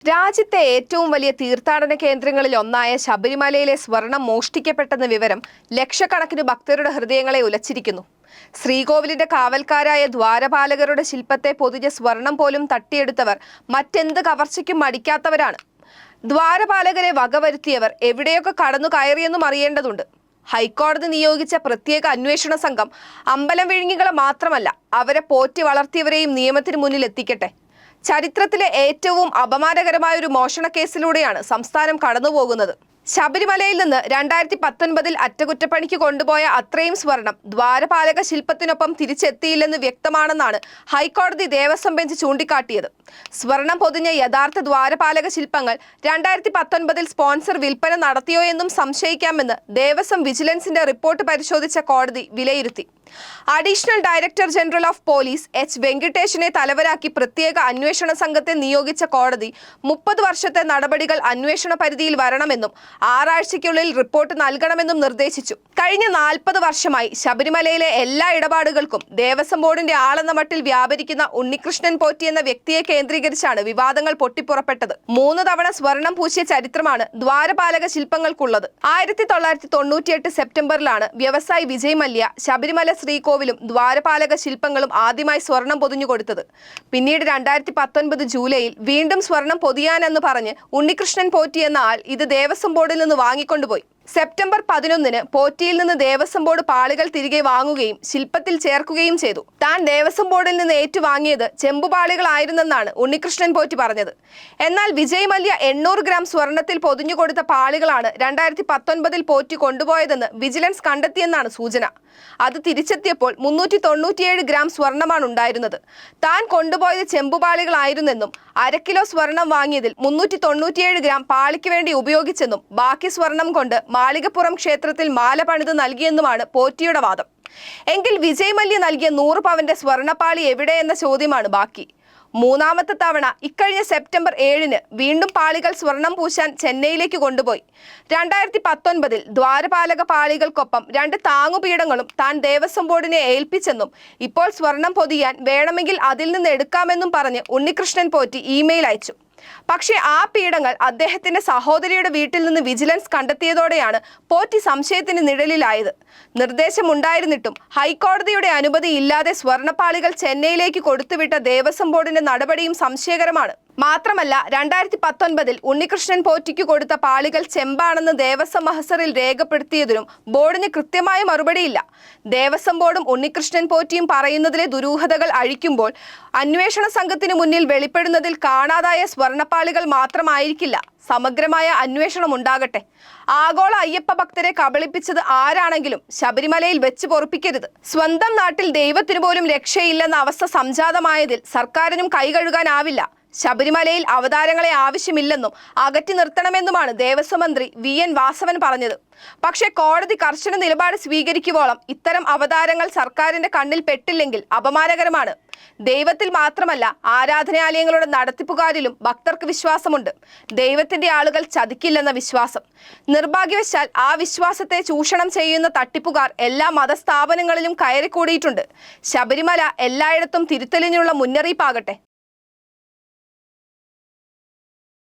രാജ്യത്തെ ഏറ്റവും വലിയ തീർത്ഥാടന കേന്ദ്രങ്ങളിൽ ഒന്നായ ശബരിമലയിലെ സ്വർണം മോഷ്ടിക്കപ്പെട്ടെന്ന വിവരം ലക്ഷക്കണക്കിന് ഭക്തരുടെ ഹൃദയങ്ങളെ ഉലച്ചിരിക്കുന്നു. ശ്രീകോവിലിന്റെ കാവൽക്കാരായ ദ്വാരപാലകരുടെ ശില്പത്തെ പൊതിഞ്ഞ സ്വർണം പോലും തട്ടിയെടുത്തവർ മറ്റെന്ത് കവർച്ചയ്ക്കും മടിക്കാത്തവരാണ്. ദ്വാരപാലകരെ വകവരുത്തിയവർ എവിടെയൊക്കെ കടന്നു കയറിയെന്നും അറിയേണ്ടതുണ്ട്. ഹൈക്കോടതി നിയോഗിച്ച പ്രത്യേക അന്വേഷണ സംഘം അമ്പലം വിഴുങ്ങികളെ മാത്രമല്ല, അവരെ പോറ്റി വളർത്തിയവരെയും നിയമത്തിന് മുന്നിൽ എത്തിക്കട്ടെ. ചരിത്രത്തിലെ ഏറ്റവും അപമാനകരമായ ഒരു മോഷണ കേസിലൂടെയാണ് സംസ്ഥാനം കടന്നുപോകുന്നത്. ശബരിമലയിൽ നിന്ന് 2019 അറ്റകുറ്റപ്പണിക്ക് കൊണ്ടുപോയ അത്രയും സ്വർണം ദ്വാരപാലക ശില്പത്തിനൊപ്പം തിരിച്ചെത്തിയില്ലെന്ന് വ്യക്തമാണെന്നാണ് ഹൈക്കോടതി ദേവസ്വം ബെഞ്ച് ചൂണ്ടിക്കാട്ടിയത്. സ്വർണം പൊതിഞ്ഞ യഥാർത്ഥ ദ്വാരപാലക ശില്പങ്ങൾ 2019 സ്പോൺസർ വിൽപ്പന നടത്തിയോ എന്നും സംശയിക്കാമെന്ന് ദേവസ്വം വിജിലൻസിന്റെ റിപ്പോർട്ട് പരിശോധിച്ച കോടതി വിലയിരുത്തി. Additional director general of police H വെങ്കിട്ടേഷിനെ തലവരാക്കി പ്രത്യേക അന്വേഷണ സംഘത്തെ നിയോഗിച്ച കോടതി 30 വർഷത്തെ നടപടികൾ അന്വേഷണ പരിധിയിൽ വരണമെന്നും 6 ആഴ്ചയ്ക്കുള്ളിൽ റിപ്പോർട്ട് നൽകണമെന്നും നിർദ്ദേശിച്ചു. കഴിഞ്ഞ 40 വർഷമായി ശബരിമലയിലെ എല്ലാ ഇടപാടുകൾക്കും ദേവസ്വം ബോർഡിന്റെ ആളെന്ന മട്ടിൽ വ്യാപരിക്കുന്ന ഉണ്ണികൃഷ്ണൻ പോറ്റി എന്ന വ്യക്തിയെ കേന്ദ്രീകരിച്ചാണ് വിവാദങ്ങൾ പൊട്ടിപ്പുറപ്പെട്ടത്. 3 തവണ സ്വർണം പൂശിയ ചരിത്രമാണ് ദ്വാരപാലക ശില്പങ്ങൾക്കുള്ളത്. 1998 സെപ്റ്റംബറിലാണ് വ്യവസായി വിജയ് മല്യ ശബരിമല ശ്രീകോവിലും ദ്വാരപാലക ശില്പങ്ങളും ആദ്യമായി സ്വർണം പൊതിഞ്ഞു കൊടുത്തത്. പിന്നീട് 2019 ജൂലൈയിൽ വീണ്ടും സ്വർണം പൊതിയാനെന്ന് പറഞ്ഞ് ഉണ്ണികൃഷ്ണൻ പോറ്റി എന്ന ആൾ ഇത് ദേവസ്വം ബോർഡിൽ നിന്ന് വാങ്ങിക്കൊണ്ടുപോയി. സെപ്റ്റംബർ 11 പോറ്റിയിൽ നിന്ന് ദേവസ്വം ബോർഡ് പാളികൾ തിരികെ വാങ്ങുകയും ശില്പത്തിൽ ചേർക്കുകയും ചെയ്തു. താൻ ദേവസ്വം ബോർഡിൽ നിന്ന് ഏറ്റുവാങ്ങിയത് ചെമ്പുപാളികളായിരുന്നെന്നാണ് ഉണ്ണികൃഷ്ണൻ പോറ്റി പറഞ്ഞത്. എന്നാൽ വിജയ് മല്യ 800 ഗ്രാം സ്വർണത്തിൽ പൊതിഞ്ഞു കൊടുത്ത പാളികളാണ് 2019 പോറ്റി കൊണ്ടുപോയതെന്ന് വിജിലൻസ് കണ്ടെത്തിയെന്നാണ് സൂചന. അത് തിരിച്ചെത്തിയപ്പോൾ 397 ഗ്രാം സ്വർണമാണ് ഉണ്ടായിരുന്നത്. താൻ കൊണ്ടുപോയത് ചെമ്പുപാളികളായിരുന്നെന്നും 1/2 കിലോ സ്വർണം വാങ്ങിയതിൽ 397 ഗ്രാം പാളിക്ക് വേണ്ടി ഉപയോഗിച്ചെന്നും ബാക്കി സ്വർണം കൊണ്ട് മാളികപ്പുറം ക്ഷേത്രത്തിൽ മാല പണിത് നൽകിയെന്നുമാണ് പോറ്റിയുടെ വാദം. എങ്കിൽ വിജയ് മല്യ നൽകിയ 100 പവന്റെ സ്വർണപ്പാളി എവിടെ എന്ന ചോദ്യമാണ് ബാക്കി. മൂന്നാമത്തെ തവണ ഇക്കഴിഞ്ഞ സെപ്റ്റംബർ 7 വീണ്ടും പാളികൾ സ്വർണം പൂശാൻ ചെന്നൈയിലേക്ക് കൊണ്ടുപോയി. 2019 ദ്വാരപാലക പാളികൾക്കൊപ്പം 2 താങ്ങുപീഠങ്ങളും താൻ ദേവസ്വം ബോർഡിനെ ഏൽപ്പിച്ചെന്നും ഇപ്പോൾ സ്വർണം പൊതിയാൻ വേണമെങ്കിൽ അതിൽ നിന്ന് എടുക്കാമെന്നും പറഞ്ഞ് ഉണ്ണികൃഷ്ണൻ പോറ്റി ഇമെയിൽ അയച്ചു. പക്ഷേ ആ പീഠങ്ങൾ അദ്ദേഹത്തിന്റെ സഹോദരിയുടെ വീട്ടിൽ നിന്ന് വിജിലൻസ് കണ്ടെത്തിയതോടെയാണ് പോറ്റി സംശയത്തിന് നിഴലിലായത്. നിർദ്ദേശമുണ്ടായിരുന്നിട്ടും ഹൈക്കോടതിയുടെ അനുമതി ഇല്ലാതെ സ്വർണപ്പാളികൾ ചെന്നൈയിലേക്ക് കൊടുത്തുവിട്ട ദേവസ്വം ബോർഡിന്റെ നടപടിയും സംശയകരമാണ്. മാത്രമല്ല 2019 ഉണ്ണികൃഷ്ണൻ പോറ്റിക്ക് കൊടുത്ത പാളികൾ ചെമ്പാണെന്ന് ദേവസ്വം മഹസറിൽ രേഖപ്പെടുത്തിയതിനും ബോർഡിന് കൃത്യമായ മറുപടിയില്ല. ദേവസ്വം ബോർഡും ഉണ്ണികൃഷ്ണൻ പോറ്റിയും പറയുന്നതിലെ ദുരൂഹതകൾ അഴിക്കുമ്പോൾ അന്വേഷണ സംഘത്തിന് മുന്നിൽ വെളിപ്പെടുന്നതിൽ കാണാതായ സ്വർണപ്പാളികൾ മാത്രമായിരിക്കില്ല. സമഗ്രമായ അന്വേഷണം ഉണ്ടാകട്ടെ. ആഗോള അയ്യപ്പ ഭക്തരെ കബളിപ്പിച്ചത് ആരാണെങ്കിലും ശബരിമലയിൽ വെച്ച് പൊറുപ്പിക്കരുത്. സ്വന്തം നാട്ടിൽ ദൈവത്തിനു പോലും രക്ഷയില്ലെന്ന അവസ്ഥ സംജാതമായതിൽ സർക്കാരിനും കൈകഴുകാനാവില്ല. ശബരിമലയിൽ അവതാരങ്ങളെ ആവശ്യമില്ലെന്നും അകറ്റി നിർത്തണമെന്നുമാണ് ദേവസ്വം മന്ത്രി VN വാസവൻ പറഞ്ഞത്. പക്ഷേ കോടതി കർശന നിലപാട് സ്വീകരിക്കുവോളം ഇത്തരം അവതാരങ്ങൾ സർക്കാരിന്റെ കണ്ണിൽ പെട്ടില്ലെങ്കിൽ അപമാനകരമാണ്. ദൈവത്തിൽ മാത്രമല്ല, ആരാധനാലയങ്ങളുടെ നടത്തിപ്പുകാരിലും ഭക്തർക്ക് വിശ്വാസമുണ്ട്. ദൈവത്തിന്റെ ആളുകൾ ചതിക്കില്ലെന്ന വിശ്വാസം. നിർഭാഗ്യവശാൽ ആ വിശ്വാസത്തെ ചൂഷണം ചെയ്യുന്ന തട്ടിപ്പുകാർ എല്ലാ മതസ്ഥാപനങ്ങളിലും കയറിക്കൂടിയിട്ടുണ്ട്. ശബരിമല എല്ലായിടത്തും തിരുത്തലിനുള്ള മുന്നറിയിപ്പാകട്ടെ.